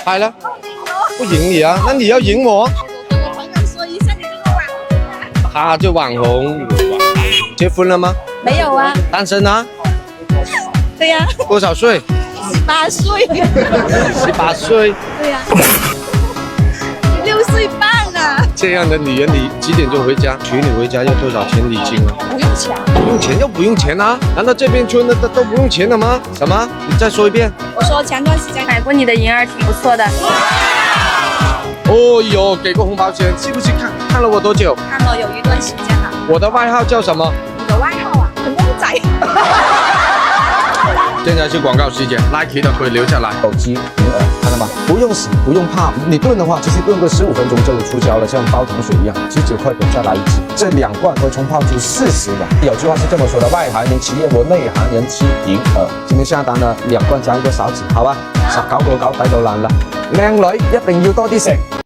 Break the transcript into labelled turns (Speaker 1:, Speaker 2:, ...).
Speaker 1: 拍了，不赢你啊？那你要赢我。
Speaker 2: 我朋友说一下你这个网红啊。
Speaker 1: 他就网红，结婚了吗？
Speaker 2: 没有啊。
Speaker 1: 单身啊？
Speaker 2: 对呀、
Speaker 1: 多少岁
Speaker 2: 18岁。
Speaker 1: 18岁。
Speaker 2: 对呀、6岁半啊。
Speaker 1: 这样的女人，你几点钟回家？娶你回家要多少钱礼金啊？
Speaker 2: 不用钱。
Speaker 1: 不用钱又不用钱啊？难道这边村的都不用钱了吗？什么？你再说一遍。
Speaker 2: 我说前段时间买过你的银耳，挺不错的。
Speaker 1: 哦哟，给过红包钱，是不是看了我多久？
Speaker 2: 看了有一段时间了。
Speaker 1: 我的外号叫什么？
Speaker 2: 你的外号啊？很公仔。
Speaker 1: 现在是广告时间 ，Nike 的可以留下来。
Speaker 3: 手机银耳，看到吗？不用洗，不用泡，你炖的话，其实炖个15分钟就出焦了，像煲糖水一样。19块多再来一支，这2罐可以冲泡出40碗。有句话是这么说的：外行人吃燕窩，內行人吃銀耳。今天下單啦，2罐加一個勺子，好吧？19個9抵到爛啦，靚女一定要多啲食。